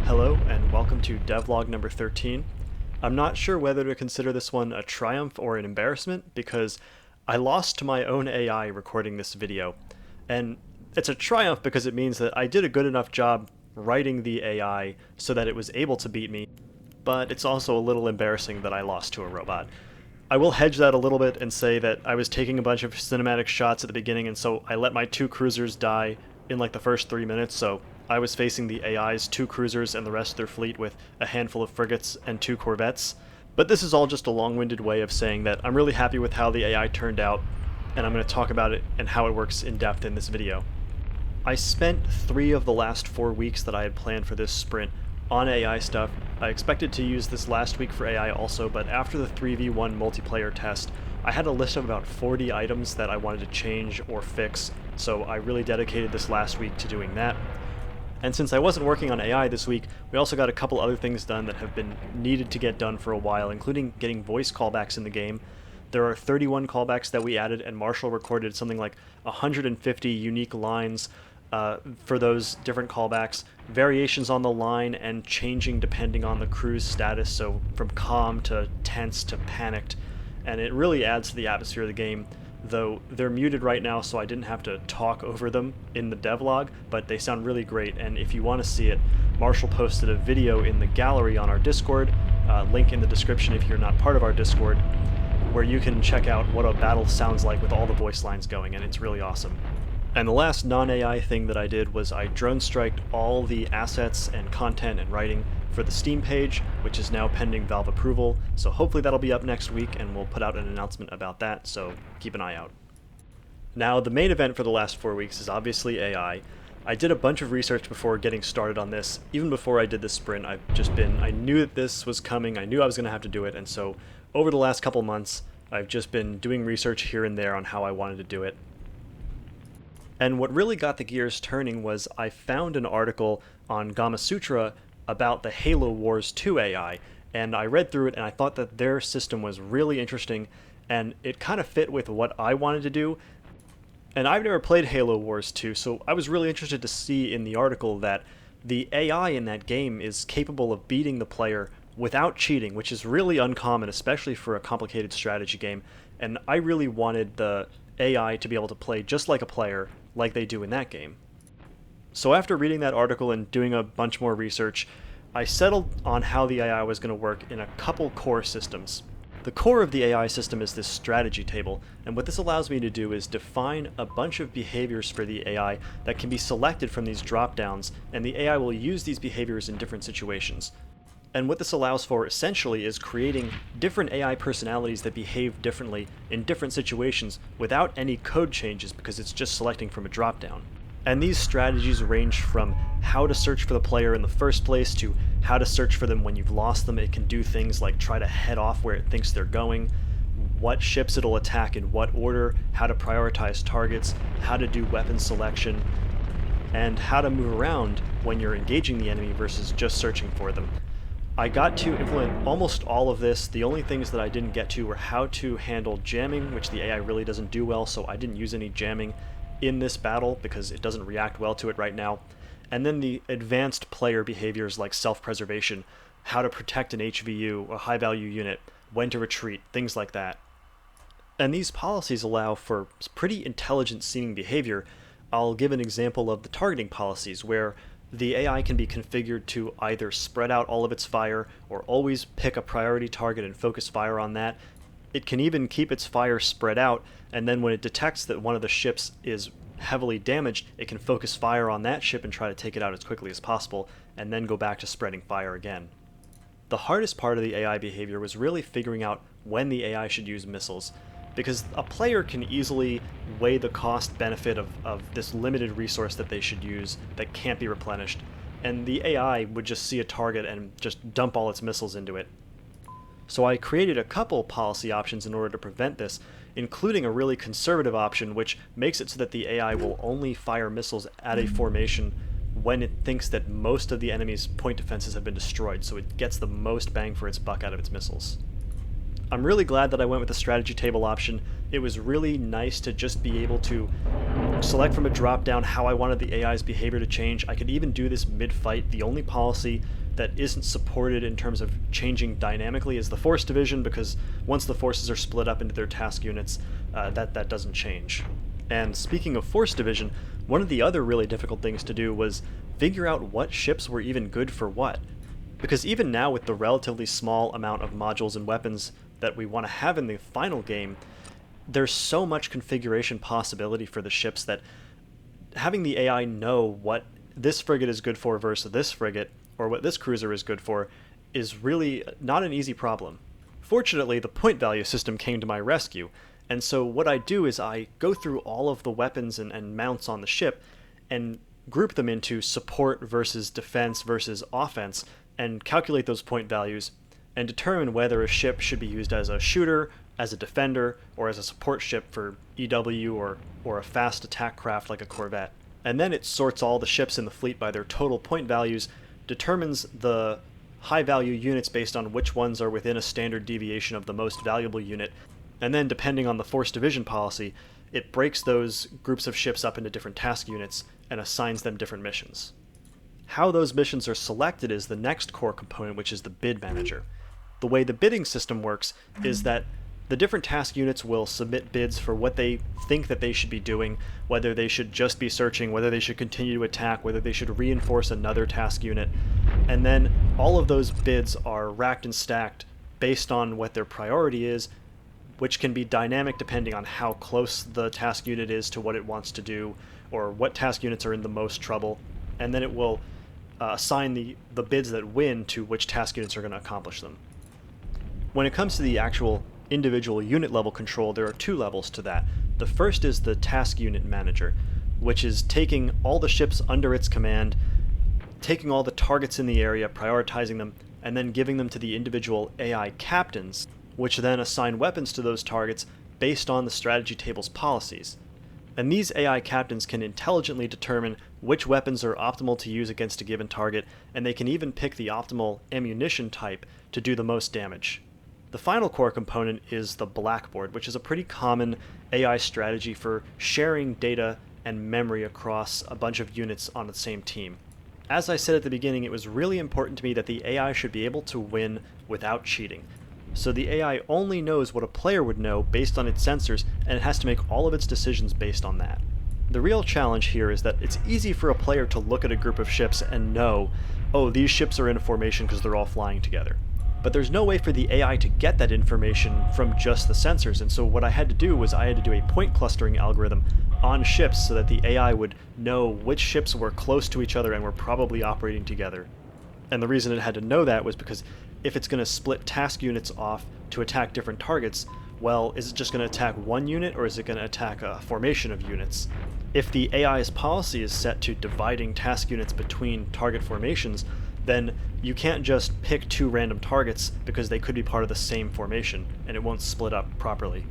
Hello and welcome to Devlog number 13. I'm not sure whether to consider this one a triumph or an embarrassment because I lost to my own AI recording this video. And it's a triumph because it means that I did a good enough job writing the AI so that it was able to beat me, but it's also a little embarrassing that I lost to a robot. I will hedge that a little bit and say that I was taking a bunch of cinematic shots at the beginning, and so I let my two cruisers die in like the first 3 minutes, so I was facing the AI's two cruisers and the rest of their fleet with a handful of frigates and two corvettes. But this is all just a long-winded way of saying that I'm really happy with how the AI turned out, and I'm going to talk about it and how it works in depth in this video. I spent 3 of the last 4 weeks that I had planned for this sprint on AI stuff. I expected to use this last week for AI also, but after the 3v1 multiplayer test, I had a list of about 40 items that I wanted to change or fix, so I really dedicated this last week to doing that. And since I wasn't working on AI this week, we also got a couple other things done that have been needed to get done for a while, including getting voice callbacks in the game. There are 31 callbacks that we added, and Marshall recorded something like 150 unique lines for those different callbacks, variations on the line and changing depending on the crew's status, so from calm to tense to panicked, and it really adds to the atmosphere of the game, though they're muted right now so I didn't have to talk over them in the devlog, but they sound really great, and if you want to see it, Marshall posted a video in the gallery on our Discord, link in the description if you're not part of our Discord, where you can check out what a battle sounds like with all the voice lines going, and it's really awesome. And the last non-AI thing that I did was I drone striked all the assets and content and writing for the Steam page, which is now pending Valve approval, so hopefully that'll be up next week and we'll put out an announcement about that, so keep an eye out. Now, the main event for the last 4 weeks is obviously AI. I did a bunch of research before getting started on this. Even before I did this sprint, I knew that this was coming, I knew I was going to have to do it, and so over the last couple months, I've just been doing research here and there on how I wanted to do it. And what really got the gears turning was I found an article on Gamasutra about the Halo Wars 2 AI, and I read through it and I thought that their system was really interesting and it kind of fit with what I wanted to do. And I've never played Halo Wars 2, so I was really interested to see in the article that the AI in that game is capable of beating the player without cheating, which is really uncommon, especially for a complicated strategy game, and I really wanted the AI to be able to play just like a player, like they do in that game. So after reading that article and doing a bunch more research, I settled on how the AI was going to work in a couple core systems. The core of the AI system is this strategy table, and what this allows me to do is define a bunch of behaviors for the AI that can be selected from these drop-downs, and the AI will use these behaviors in different situations. And what this allows for, essentially, is creating different AI personalities that behave differently in different situations without any code changes because it's just selecting from a drop-down. And these strategies range from how to search for the player in the first place to how to search for them when you've lost them. It can do things like try to head off where it thinks they're going, what ships it'll attack in what order, how to prioritize targets, how to do weapon selection, and how to move around when you're engaging the enemy versus just searching for them. I got to implement almost all of this. The only things that I didn't get to were how to handle jamming, which the AI really doesn't do well, so I didn't use any jamming in this battle because it doesn't react well to it right now. And then the advanced player behaviors like self-preservation, how to protect an HVU, a high-value unit, when to retreat, things like that. And these policies allow for pretty intelligent-seeming behavior. I'll give an example of the targeting policies, where the AI can be configured to either spread out all of its fire or always pick a priority target and focus fire on that. It can even keep its fire spread out, and then when it detects that one of the ships is heavily damaged, it can focus fire on that ship and try to take it out as quickly as possible, and then go back to spreading fire again. The hardest part of the AI behavior was really figuring out when the AI should use missiles, because a player can easily weigh the cost-benefit of this limited resource that they should use that can't be replenished, and the AI would just see a target and just dump all its missiles into it. So I created a couple policy options in order to prevent this, including a really conservative option which makes it so that the AI will only fire missiles at a formation when it thinks that most of the enemy's point defenses have been destroyed, so it gets the most bang for its buck out of its missiles. I'm really glad that I went with the strategy table option. It was really nice to just be able to select from a drop-down how I wanted the AI's behavior to change. I could even do this mid-fight. The only policy that isn't supported in terms of changing dynamically is the force division, because once the forces are split up into their task units, that doesn't change. And speaking of force division, one of the other really difficult things to do was figure out what ships were even good for what. Because even now, with the relatively small amount of modules and weapons that we want to have in the final game, there's so much configuration possibility for the ships that having the AI know what this frigate is good for versus this frigate, or what this cruiser is good for, is really not an easy problem. Fortunately, the point value system came to my rescue, and so what I do is I go through all of the weapons and mounts on the ship and group them into support versus defense versus offense, and calculate those point values and determine whether a ship should be used as a shooter, as a defender, or as a support ship for EW or a fast attack craft like a corvette. And then it sorts all the ships in the fleet by their total point values, determines the high value units based on which ones are within a standard deviation of the most valuable unit, and then depending on the force division policy, it breaks those groups of ships up into different task units and assigns them different missions. How those missions are selected is the next core component, which is the bid manager. The way the bidding system works is that the different task units will submit bids for what they think that they should be doing, whether they should just be searching, whether they should continue to attack, whether they should reinforce another task unit, and then all of those bids are racked and stacked based on what their priority is, which can be dynamic depending on how close the task unit is to what it wants to do, or what task units are in the most trouble, and then it will assign the bids that win to which task units are going to accomplish them. When it comes to the actual individual unit level control, there are two levels to that. The first is the task unit manager, which is taking all the ships under its command, taking all the targets in the area, prioritizing them, and then giving them to the individual AI captains, which then assign weapons to those targets based on the strategy table's policies. And these AI captains can intelligently determine which weapons are optimal to use against a given target, and they can even pick the optimal ammunition type to do the most damage. The final core component is the blackboard, which is a pretty common AI strategy for sharing data and memory across a bunch of units on the same team. As I said at the beginning, it was really important to me that the AI should be able to win without cheating. So the AI only knows what a player would know based on its sensors, and it has to make all of its decisions based on that. The real challenge here is that it's easy for a player to look at a group of ships and know, oh, these ships are in formation because they're all flying together. But there's no way for the AI to get that information from just the sensors, and so what I had to do was I had to do a point clustering algorithm on ships so that the AI would know which ships were close to each other and were probably operating together. And the reason it had to know that was because if it's going to split task units off to attack different targets, well, is it just going to attack one unit, or is it going to attack a formation of units? If the AI's policy is set to dividing task units between target formations, then you can't just pick two random targets because they could be part of the same formation, and it won't split up properly.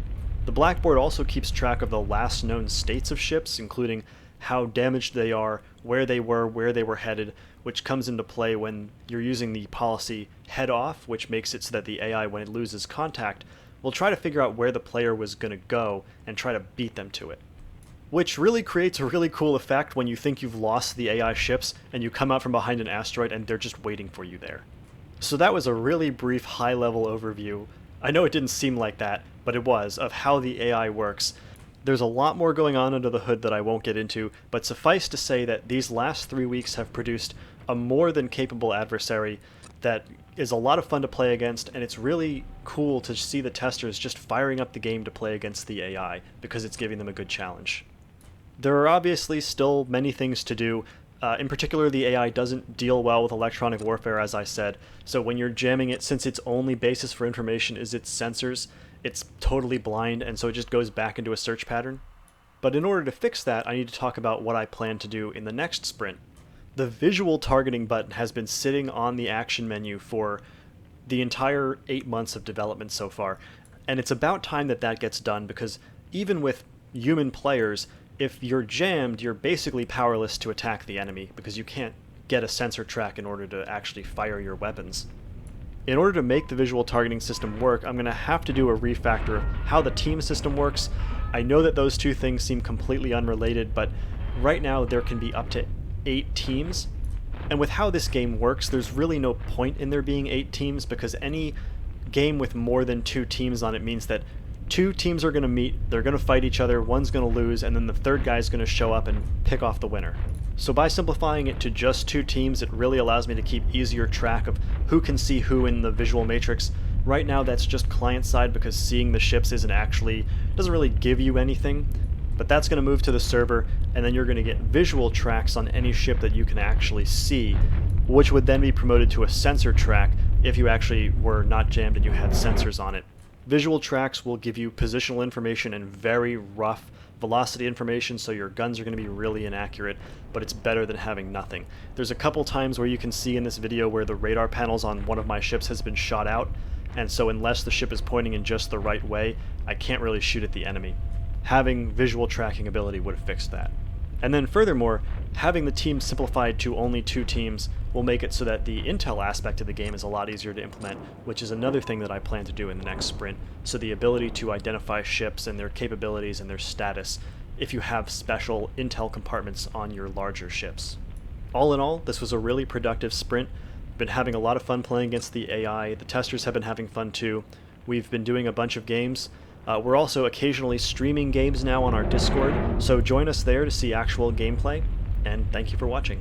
The blackboard also keeps track of the last known states of ships, including how damaged they are, where they were headed, which comes into play when you're using the policy head off, which makes it so that the AI, when it loses contact, will try to figure out where the player was going to go and try to beat them to it. Which really creates a really cool effect when you think you've lost the AI ships and you come out from behind an asteroid and they're just waiting for you there. So that was a really brief high-level overview. I know it didn't seem like that, but it was, of how the AI works. There's a lot more going on under the hood that I won't get into, but suffice to say that these last 3 weeks have produced a more than capable adversary that is a lot of fun to play against, and it's really cool to see the testers just firing up the game to play against the AI, because it's giving them a good challenge. There are obviously still many things to do. In particular, the AI doesn't deal well with electronic warfare, as I said, so when you're jamming it, since its only basis for information is its sensors, it's totally blind, and so it just goes back into a search pattern. But in order to fix that, I need to talk about what I plan to do in the next sprint. The visual targeting button has been sitting on the action menu for the entire 8 months of development so far, and it's about time that that gets done, because even with human players, if you're jammed, you're basically powerless to attack the enemy, because you can't get a sensor track in order to actually fire your weapons. In order to make the visual targeting system work, I'm going to have to do a refactor of how the team system works, I know that those two things seem completely unrelated, but right now there can be up to 8 teams. And with how this game works, there's really no point in there being 8 teams, because any game with more than 2 teams on it means that 2 teams are going to meet, they're going to fight each other, one's going to lose, and then the third guy's going to show up and pick off the winner. So by simplifying it to just 2 teams, it really allows me to keep easier track of who can see who in the visual matrix. Right now that's just client side, because seeing the ships doesn't really give you anything. But that's going to move to the server, and then you're going to get visual tracks on any ship that you can actually see, which would then be promoted to a sensor track if you actually were not jammed and you had sensors on it. Visual tracks will give you positional information and very rough velocity information, so your guns are going to be really inaccurate, but it's better than having nothing. There's a couple times where you can see in this video where the radar panels on one of my ships has been shot out, and so unless the ship is pointing in just the right way, I can't really shoot at the enemy. Having visual tracking ability would have fixed that. And then furthermore, having the team simplified to only 2 teams will make it so that the intel aspect of the game is a lot easier to implement, which is another thing that I plan to do in the next sprint. So the ability to identify ships and their capabilities and their status if you have special intel compartments on your larger ships. All in all, this was a really productive sprint. Been having a lot of fun playing against the AI. The testers have been having fun too. We've been doing a bunch of games. We're also occasionally streaming games now on our Discord, so join us there to see actual gameplay, and thank you for watching.